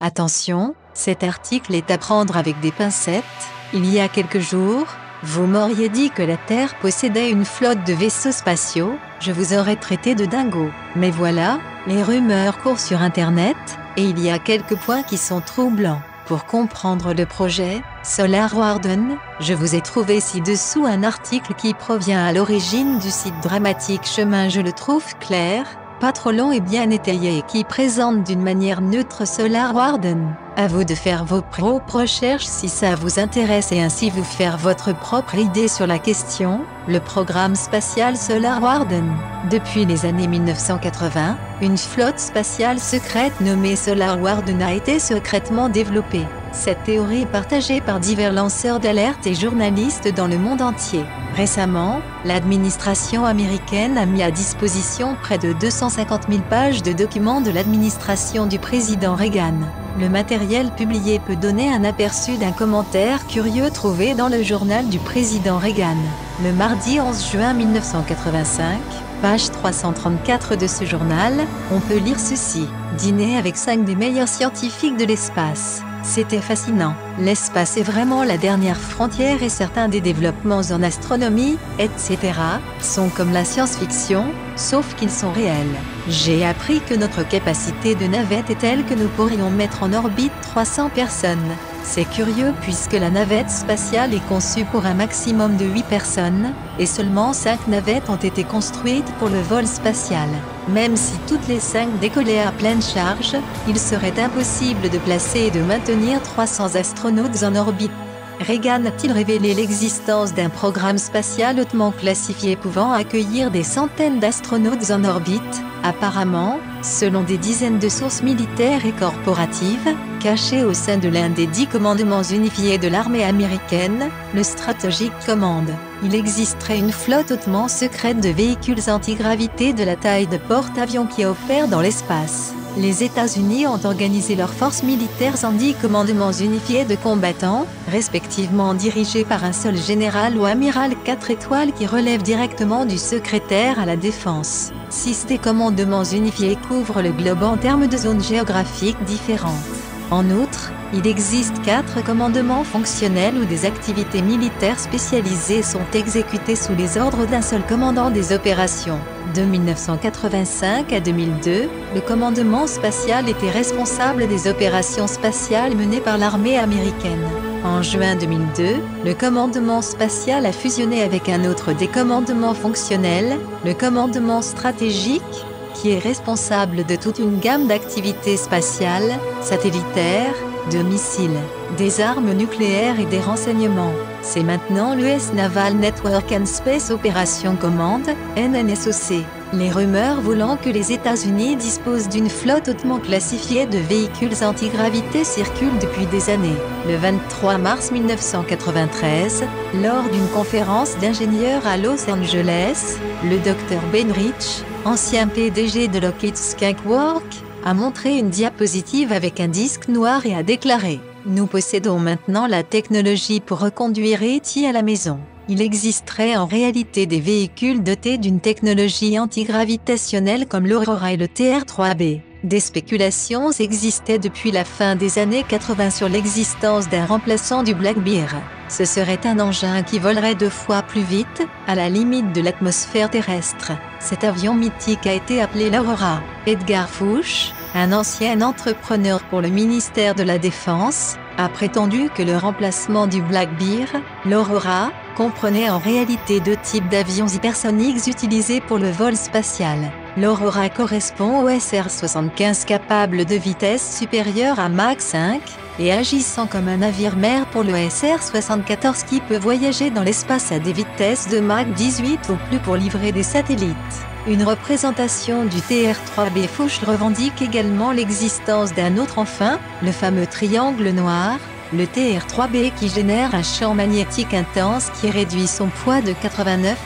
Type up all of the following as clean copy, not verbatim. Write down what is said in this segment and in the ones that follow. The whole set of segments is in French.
Attention, cet article est à prendre avec des pincettes. Il y a quelques jours, vous m'auriez dit que la Terre possédait une flotte de vaisseaux spatiaux, je vous aurais traité de dingo. Mais voilà, les rumeurs courent sur Internet, et il y a quelques points qui sont troublants. Pour comprendre le projet Solar Warden, je vous ai trouvé ci-dessous un article qui provient à l'origine du site Dramatique Chemin. Je le trouve clair, pas trop long et bien étayé et qui présente d'une manière neutre Solar Warden. À vous de faire vos propres recherches si ça vous intéresse et ainsi vous faire votre propre idée sur la question. Le programme spatial Solar Warden. Depuis les années 1980, une flotte spatiale secrète nommée Solar Warden a été secrètement développée. Cette théorie est partagée par divers lanceurs d'alerte et journalistes dans le monde entier. Récemment, l'administration américaine a mis à disposition près de 250 000 pages de documents de l'administration du président Reagan. Le matériel publié peut donner un aperçu d'un commentaire curieux trouvé dans le journal du président Reagan. Le mardi 11 juin 1985, page 334 de ce journal, on peut lire ceci. Dîner avec 5 des meilleurs scientifiques de l'espace. C'était fascinant. L'espace est vraiment la dernière frontière et certains des développements en astronomie, etc., sont comme la science-fiction, sauf qu'ils sont réels. J'ai appris que notre capacité de navette est telle que nous pourrions mettre en orbite 300 personnes. C'est curieux puisque la navette spatiale est conçue pour un maximum de 8 personnes, et seulement 5 navettes ont été construites pour le vol spatial. Même si toutes les 5 décollaient à pleine charge, il serait impossible de placer et de maintenir 300 astronautes en orbite. Reagan a-t-il révélé l'existence d'un programme spatial hautement classifié pouvant accueillir des centaines d'astronautes en orbite? Apparemment, selon des dizaines de sources militaires et corporatives, cachées au sein de l'un des 10 commandements unifiés de l'armée américaine, le Strategic Command, il existerait une flotte hautement secrète de véhicules antigravité de la taille de porte-avions qui opèrent dans l'espace. Les États-Unis ont organisé leurs forces militaires en 10 commandements unifiés de combattants, respectivement dirigés par un seul général ou amiral 4 étoiles qui relève directement du secrétaire à la défense. 6 des commandements unifiés couvrent le globe en termes de zones géographiques différentes. En outre, il existe 4 commandements fonctionnels où des activités militaires spécialisées sont exécutées sous les ordres d'un seul commandant des opérations. De 1985 à 2002, le commandement spatial était responsable des opérations spatiales menées par l'armée américaine. En juin 2002, le commandement spatial a fusionné avec un autre des commandements fonctionnels, le commandement stratégique, qui est responsable de toute une gamme d'activités spatiales, satellitaires, de missiles, des armes nucléaires et des renseignements. C'est maintenant l'US Naval Network and Space Operations Command, NNSOC. Les rumeurs voulant que les États-Unis disposent d'une flotte hautement classifiée de véhicules antigravité circulent depuis des années. Le 23 mars 1993, lors d'une conférence d'ingénieurs à Los Angeles, le Dr Ben Rich, ancien PDG de Lockheed Skunk-Works, a montré une diapositive avec un disque noir et a déclaré « Nous possédons maintenant la technologie pour reconduire E.T. à la maison. Il existerait en réalité des véhicules dotés d'une technologie antigravitationnelle comme l'Aurora et le TR-3B. » Des spéculations existaient depuis la fin des années 80 sur l'existence d'un remplaçant du Blackbear. Ce serait un engin qui volerait 2 fois plus vite, à la limite de l'atmosphère terrestre. Cet avion mythique a été appelé l'Aurora. Edgar Fuchs, un ancien entrepreneur pour le ministère de la Défense, a prétendu que le remplacement du Blackbear, l'Aurora, comprenait en réalité 2 types d'avions hypersoniques utilisés pour le vol spatial. L'Aurora correspond au SR-75 capable de vitesse supérieure à Mach 5, et agissant comme un navire-mer pour le SR-74 qui peut voyager dans l'espace à des vitesses de Mach 18 ou plus pour livrer des satellites. Une représentation du TR-3B Fuchs revendique également l'existence d'un autre enfin, le fameux triangle noir, le TR-3B qui génère un champ magnétique intense qui réduit son poids de 89%.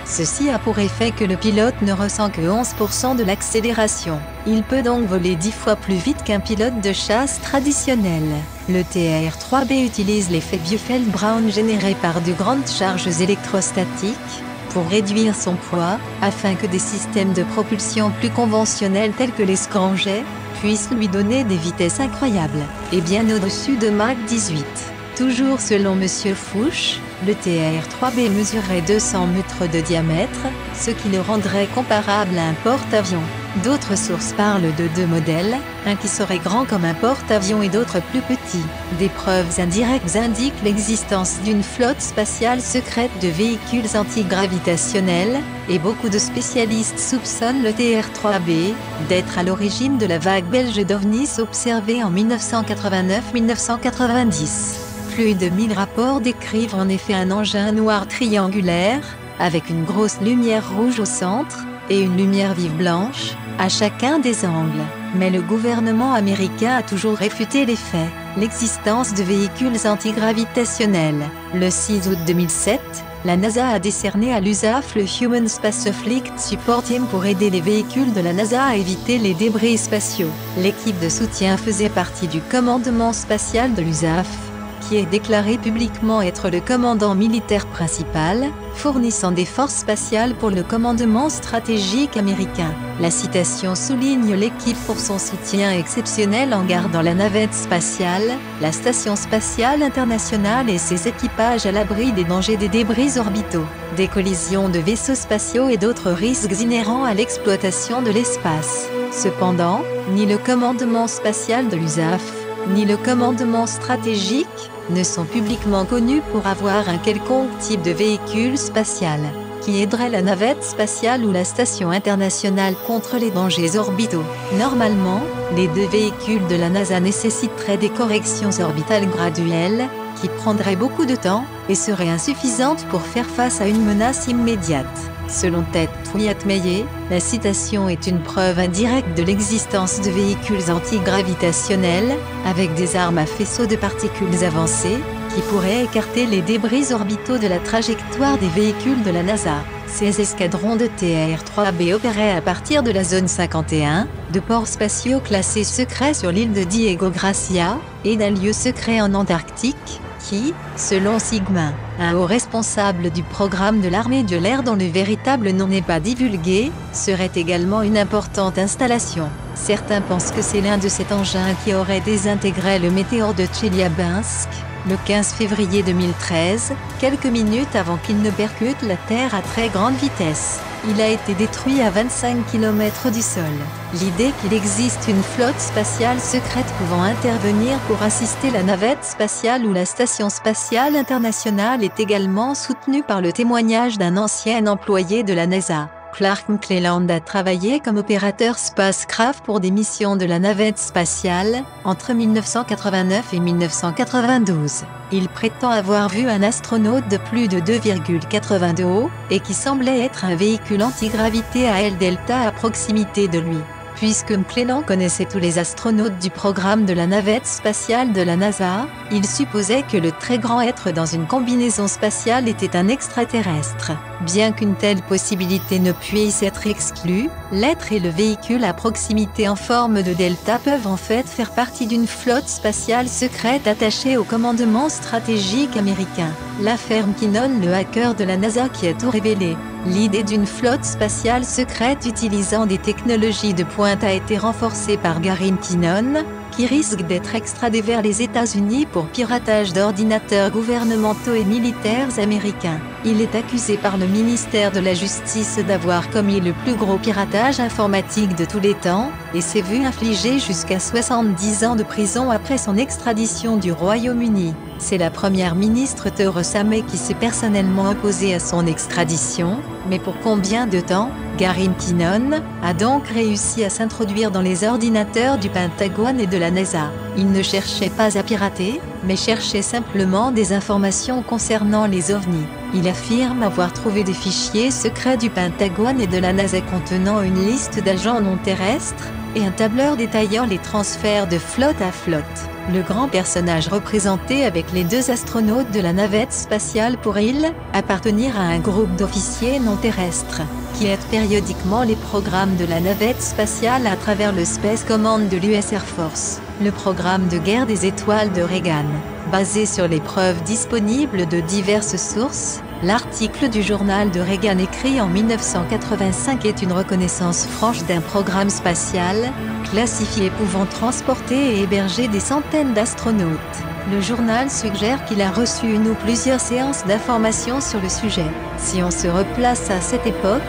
Ceci a pour effet que le pilote ne ressent que 11% de l'accélération. Il peut donc voler 10 fois plus vite qu'un pilote de chasse traditionnel. Le TR-3B utilise l'effet Biefeld-Brown généré par de grandes charges électrostatiques pour réduire son poids, afin que des systèmes de propulsion plus conventionnels tels que les scramjets, puisse lui donner des vitesses incroyables, et bien au-dessus de Mach 18. Toujours selon Monsieur Fuchs, le TR-3B mesurerait 200 mètres de diamètre, ce qui le rendrait comparable à un porte-avions. D'autres sources parlent de deux modèles, un qui serait grand comme un porte-avions et d'autres plus petits. Des preuves indirectes indiquent l'existence d'une flotte spatiale secrète de véhicules antigravitationnels, et beaucoup de spécialistes soupçonnent le TR-3B d'être à l'origine de la vague belge d'ovnis observée en 1989-1990. Plus de 1000 rapports décrivent en effet un engin noir triangulaire, avec une grosse lumière rouge au centre, et une lumière vive blanche, à chacun des angles. Mais le gouvernement américain a toujours réfuté les faits. L'existence de véhicules antigravitationnels. Le 6 août 2007, la NASA a décerné à l'USAF le Human Spaceflight Support Team pour aider les véhicules de la NASA à éviter les débris spatiaux. L'équipe de soutien faisait partie du commandement spatial de l'USAF, qui est déclaré publiquement être le commandant militaire principal, fournissant des forces spatiales pour le commandement stratégique américain. La citation souligne l'équipe pour son soutien exceptionnel en gardant la navette spatiale, la station spatiale internationale et ses équipages à l'abri des dangers des débris orbitaux, des collisions de vaisseaux spatiaux et d'autres risques inhérents à l'exploitation de l'espace. Cependant, ni le commandement spatial de l'USAF, ni le commandement stratégique ne sont publiquement connus pour avoir un quelconque type de véhicule spatial qui aiderait la navette spatiale ou la station internationale contre les dangers orbitaux. Normalement, les deux véhicules de la NASA nécessiteraient des corrections orbitales graduelles, qui prendraient beaucoup de temps, et seraient insuffisantes pour faire face à une menace immédiate. Selon Ted Twiat-Meyer, la citation est une preuve indirecte de l'existence de véhicules antigravitationnels, avec des armes à faisceaux de particules avancées, qui pourraient écarter les débris orbitaux de la trajectoire des véhicules de la NASA. Ces escadrons de TR-3B opéraient à partir de la zone 51, de ports spatiaux classés secrets sur l'île de Diego Garcia, et d'un lieu secret en Antarctique, qui, selon Sigma, un haut responsable du programme de l'armée de l'air dont le véritable nom n'est pas divulgué, serait également une importante installation. Certains pensent que c'est l'un de ces engins qui aurait désintégré le météore de Tcheliabinsk, le 15 février 2013, quelques minutes avant qu'il ne percute la Terre à très grande vitesse. Il a été détruit à 25 km du sol. L'idée qu'il existe une flotte spatiale secrète pouvant intervenir pour assister la navette spatiale ou la station spatiale internationale est également soutenue par le témoignage d'un ancien employé de la NASA. Clark McClelland a travaillé comme opérateur spacecraft pour des missions de la navette spatiale, entre 1989 et 1992. Il prétend avoir vu un astronaute de plus de 2,80 de haut, et qui semblait être un véhicule antigravité à aile delta à proximité de lui. Puisque McClelland connaissait tous les astronautes du programme de la navette spatiale de la NASA, il supposait que le très grand être dans une combinaison spatiale était un extraterrestre. Bien qu'une telle possibilité ne puisse être exclue, l'être et le véhicule à proximité en forme de delta peuvent en fait faire partie d'une flotte spatiale secrète attachée au commandement stratégique américain. L'affaire McKinnon, le hacker de la NASA qui a tout révélé. L'idée d'une flotte spatiale secrète utilisant des technologies de pointe a été renforcée par Gary McKinnon, qui risque d'être extradé vers les États-Unis pour piratage d'ordinateurs gouvernementaux et militaires américains. Il est accusé par le ministère de la Justice d'avoir commis le plus gros piratage informatique de tous les temps, et s'est vu infliger jusqu'à 70 ans de prison après son extradition du Royaume-Uni. C'est la première ministre Theresa May qui s'est personnellement opposée à son extradition, mais pour combien de temps? Gary McKinnon a donc réussi à s'introduire dans les ordinateurs du Pentagone et de la NASA. Il ne cherchait pas à pirater, mais cherchait simplement des informations concernant les ovnis. Il affirme avoir trouvé des fichiers secrets du Pentagone et de la NASA contenant une liste d'agents non terrestres, et un tableur détaillant les transferts de flotte à flotte. Le grand personnage représenté avec les deux astronautes de la navette spatiale pourrait appartenir à un groupe d'officiers non terrestres, qui aident périodiquement les programmes de la navette spatiale à travers le Space Command de l'US Air Force, le programme de guerre des étoiles de Reagan. Basé sur les preuves disponibles de diverses sources, l'article du journal de Reagan écrit en 1985 est une reconnaissance franche d'un programme spatial, classifiés pouvant transporter et héberger des centaines d'astronautes. Le journal suggère qu'il a reçu une ou plusieurs séances d'information sur le sujet. Si on se replace à cette époque,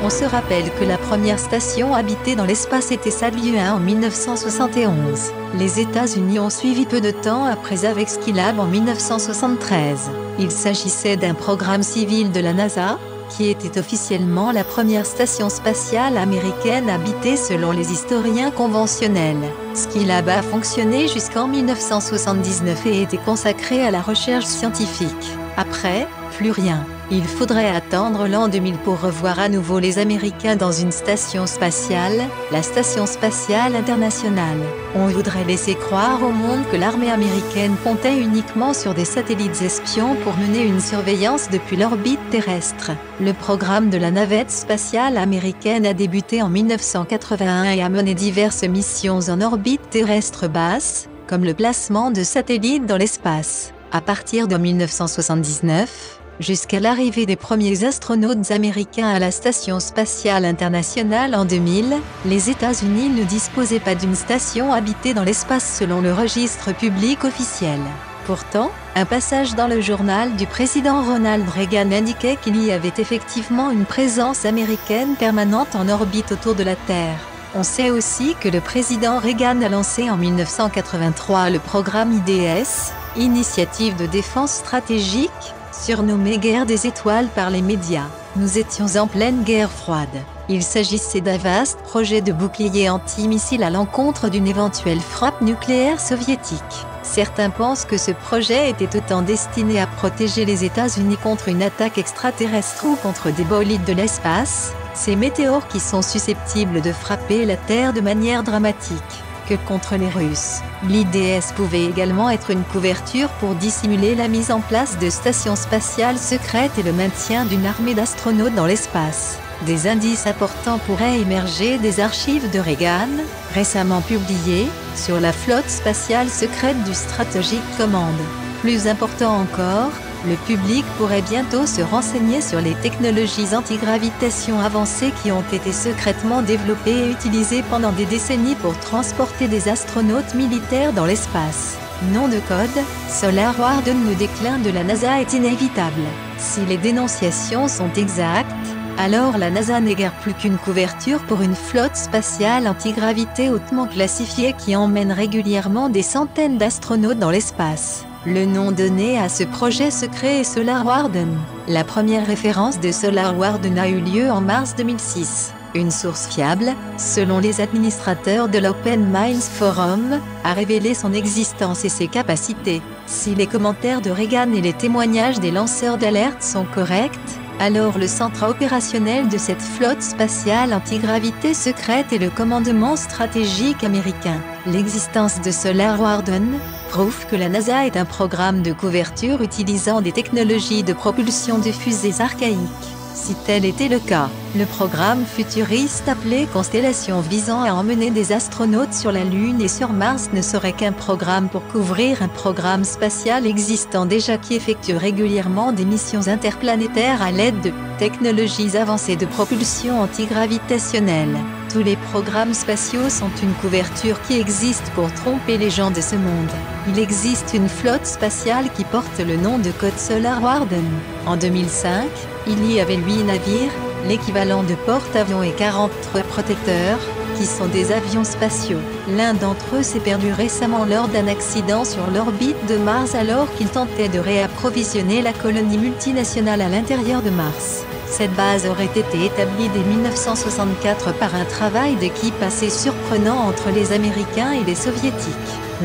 on se rappelle que la première station habitée dans l'espace était Salyut 1 en 1971. Les États-Unis ont suivi peu de temps après avec Skylab en 1973. Il s'agissait d'un programme civil de la NASA, qui était officiellement la première station spatiale américaine habitée selon les historiens conventionnels. Skylab a fonctionné jusqu'en 1979 et était consacré à la recherche scientifique. Après, plus rien. Il faudrait attendre l'an 2000 pour revoir à nouveau les Américains dans une station spatiale, la Station spatiale internationale. On voudrait laisser croire au monde que l'armée américaine comptait uniquement sur des satellites espions pour mener une surveillance depuis l'orbite terrestre. Le programme de la navette spatiale américaine a débuté en 1981 et a mené diverses missions en orbite terrestre basse, comme le placement de satellites dans l'espace. À partir de 1979, jusqu'à l'arrivée des premiers astronautes américains à la Station spatiale internationale en 2000, les États-Unis ne disposaient pas d'une station habitée dans l'espace selon le registre public officiel. Pourtant, un passage dans le journal du président Ronald Reagan indiquait qu'il y avait effectivement une présence américaine permanente en orbite autour de la Terre. On sait aussi que le président Reagan a lancé en 1983 le programme IDS, Initiative de défense stratégique, surnommé guerre des étoiles par les médias. Nous étions en pleine guerre froide. Il s'agissait d'un vaste projet de bouclier anti-missile à l'encontre d'une éventuelle frappe nucléaire soviétique. Certains pensent que ce projet était autant destiné à protéger les États-Unis contre une attaque extraterrestre ou contre des bolides de l'espace, ces météores qui sont susceptibles de frapper la Terre de manière dramatique, que contre les Russes. L'IDS pouvait également être une couverture pour dissimuler la mise en place de stations spatiales secrètes et le maintien d'une armée d'astronautes dans l'espace. Des indices importants pourraient émerger des archives de Reagan, récemment publiées, sur la flotte spatiale secrète du Strategic Command. Plus important encore, le public pourrait bientôt se renseigner sur les technologies antigravitation avancées qui ont été secrètement développées et utilisées pendant des décennies pour transporter des astronautes militaires dans l'espace. Nom de code, Solar Warden. Le déclin de la NASA est inévitable. Si les dénonciations sont exactes, alors la NASA n'est guère plus qu'une couverture pour une flotte spatiale antigravité hautement classifiée qui emmène régulièrement des centaines d'astronautes dans l'espace. Le nom donné à ce projet secret est Solar Warden. La première référence de Solar Warden a eu lieu en mars 2006. Une source fiable, selon les administrateurs de l'Open Minds Forum, a révélé son existence et ses capacités. Si les commentaires de Reagan et les témoignages des lanceurs d'alerte sont corrects, alors le centre opérationnel de cette flotte spatiale antigravité secrète est le commandement stratégique américain. L'existence de Solar Warden prouve que la NASA est un programme de couverture utilisant des technologies de propulsion de fusées archaïques. Si tel était le cas, le programme futuriste appelé Constellation visant à emmener des astronautes sur la Lune et sur Mars ne serait qu'un programme pour couvrir un programme spatial existant déjà qui effectue régulièrement des missions interplanétaires à l'aide de technologies avancées de propulsion antigravitationnelle. Tous les programmes spatiaux sont une couverture qui existe pour tromper les gens de ce monde. Il existe une flotte spatiale qui porte le nom de code Solar Warden. En 2005, il y avait 8 navires, l'équivalent de porte-avions et 43 protecteurs, qui sont des avions spatiaux. L'un d'entre eux s'est perdu récemment lors d'un accident sur l'orbite de Mars alors qu'il tentait de réapprovisionner la colonie multinationale à l'intérieur de Mars. Cette base aurait été établie dès 1964 par un travail d'équipe assez surprenant entre les Américains et les Soviétiques.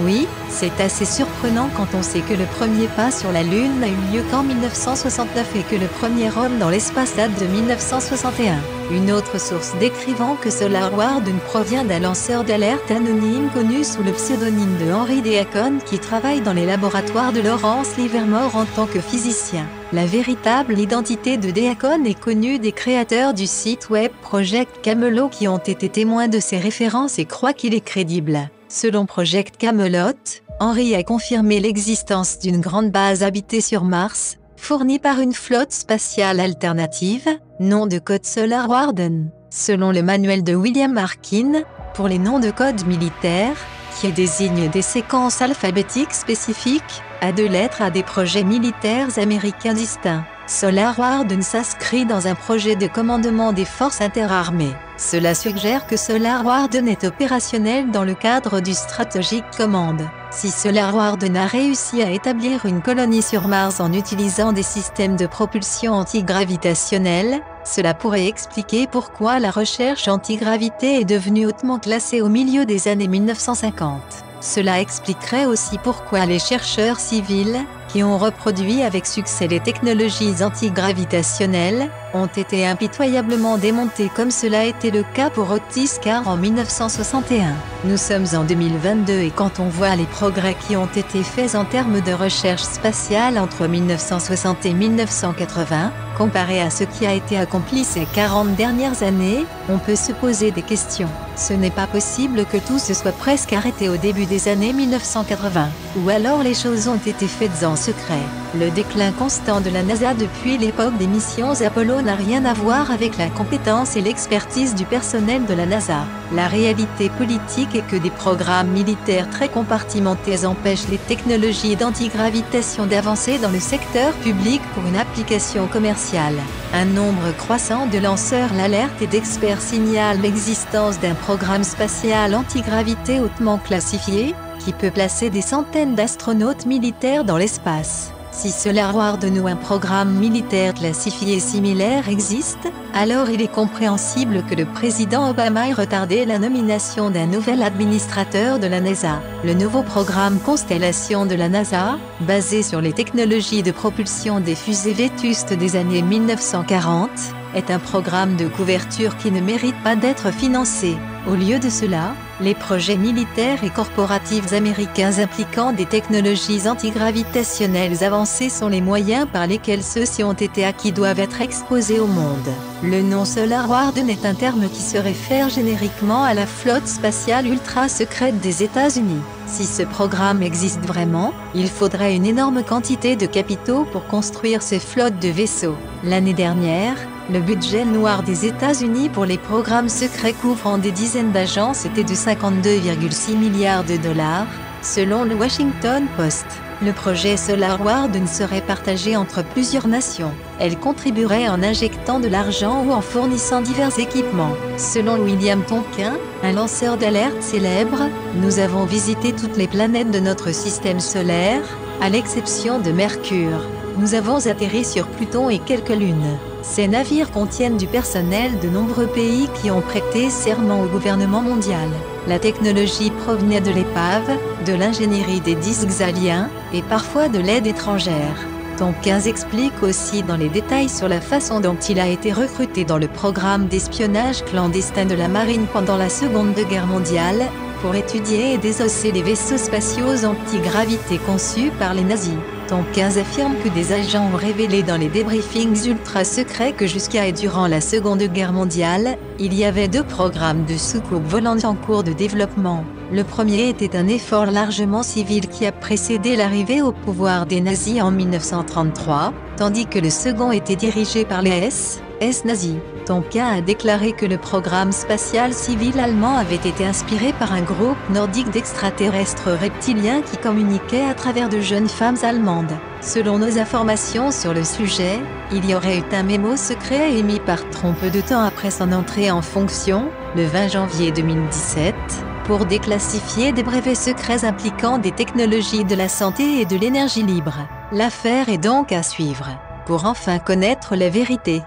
Oui, c'est assez surprenant quand on sait que le premier pas sur la Lune n'a eu lieu qu'en 1969 et que le premier homme dans l'espace date de 1961. Une autre source décrivant que Solar Warden provient d'un lanceur d'alerte anonyme connu sous le pseudonyme de Henry Deacon qui travaille dans les laboratoires de Lawrence Livermore en tant que physicien. La véritable identité de Deacon est connue des créateurs du site web Project Camelot qui ont été témoins de ses références et croient qu'il est crédible. Selon Project Camelot, Henry a confirmé l'existence d'une grande base habitée sur Mars, fournie par une flotte spatiale alternative, nom de code Solar Warden. Selon le manuel de William Harkin, pour les noms de code militaire, qui désignent des séquences alphabétiques spécifiques, à 2 lettres à des projets militaires américains distincts. Solar Warden s'inscrit dans un projet de commandement des forces interarmées. Cela suggère que Solar Warden est opérationnel dans le cadre du Strategic Command. Si Solar Warden a réussi à établir une colonie sur Mars en utilisant des systèmes de propulsion antigravitationnelle, cela pourrait expliquer pourquoi la recherche antigravité est devenue hautement classée au milieu des années 1950. Cela expliquerait aussi pourquoi les chercheurs civils, qui ont reproduit avec succès les technologies antigravitationnelles, ont été impitoyablement démontés comme cela a été le cas pour Otis Carr en 1961. Nous sommes en 2022 et quand on voit les progrès qui ont été faits en termes de recherche spatiale entre 1960 et 1980, comparé à ce qui a été accompli ces 40 dernières années, on peut se poser des questions. Ce n'est pas possible que tout se soit presque arrêté au début des années 1980, ou alors les choses ont été faites en secret. Le déclin constant de la NASA depuis l'époque des missions Apollo n'a rien à voir avec la compétence et l'expertise du personnel de la NASA. La réalité politique est que des programmes militaires très compartimentés empêchent les technologies d'antigravitation d'avancer dans le secteur public pour une application commerciale. Un nombre croissant de lanceurs l'alertent et d'experts signalent l'existence d'un programme spatial antigravité hautement classifié, qui peut placer des centaines d'astronautes militaires dans l'espace. Si Solar Warden ou un programme militaire classifié similaire existe, alors il est compréhensible que le président Obama ait retardé la nomination d'un nouvel administrateur de la NASA. Le nouveau programme Constellation de la NASA, basé sur les technologies de propulsion des fusées vétustes des années 1940, est un programme de couverture qui ne mérite pas d'être financé. Au lieu de cela, les projets militaires et corporatifs américains impliquant des technologies antigravitationnelles avancées sont les moyens par lesquels ceux-ci ont été acquis doivent être exposés au monde. Le nom Solar Warden est un terme qui se réfère génériquement à la flotte spatiale ultra secrète des États-Unis. Si ce programme existe vraiment, il faudrait une énorme quantité de capitaux pour construire ces flottes de vaisseaux. L'année dernière, le budget noir des États-Unis pour les programmes secrets couvrant des dizaines d'agences était de 52,6 milliards de dollars, selon le Washington Post. Le projet Solar Warden serait partagé entre plusieurs nations. Elle contribuerait en injectant de l'argent ou en fournissant divers équipements. Selon William Tonkin, un lanceur d'alerte célèbre, nous avons visité toutes les planètes de notre système solaire, à l'exception de Mercure. Nous avons atterri sur Pluton et quelques lunes. Ces navires contiennent du personnel de nombreux pays qui ont prêté serment au gouvernement mondial. La technologie provenait de l'épave, de l'ingénierie des disques aliens, et parfois de l'aide étrangère. Tonkin explique aussi dans les détails sur la façon dont il a été recruté dans le programme d'espionnage clandestin de la marine pendant la Seconde Guerre mondiale, pour étudier et désosser les vaisseaux spatiaux antigravité conçus par les nazis. Tonkin affirme que des agents ont révélé dans les débriefings ultra secrets que jusqu'à et durant la Seconde Guerre mondiale, il y avait 2 programmes de soucoupes volantes en cours de développement. Le premier était un effort largement civil qui a précédé l'arrivée au pouvoir des nazis en 1933, tandis que le second était dirigé par les SS nazis. Tonkin a déclaré que le programme spatial civil allemand avait été inspiré par un groupe nordique d'extraterrestres reptiliens qui communiquaient à travers de jeunes femmes allemandes. Selon nos informations sur le sujet, il y aurait eu un mémo secret émis par Trump peu de temps après son entrée en fonction, le 20 janvier 2017, pour déclassifier des brevets secrets impliquant des technologies de la santé et de l'énergie libre. L'affaire est donc à suivre, pour enfin connaître la vérité.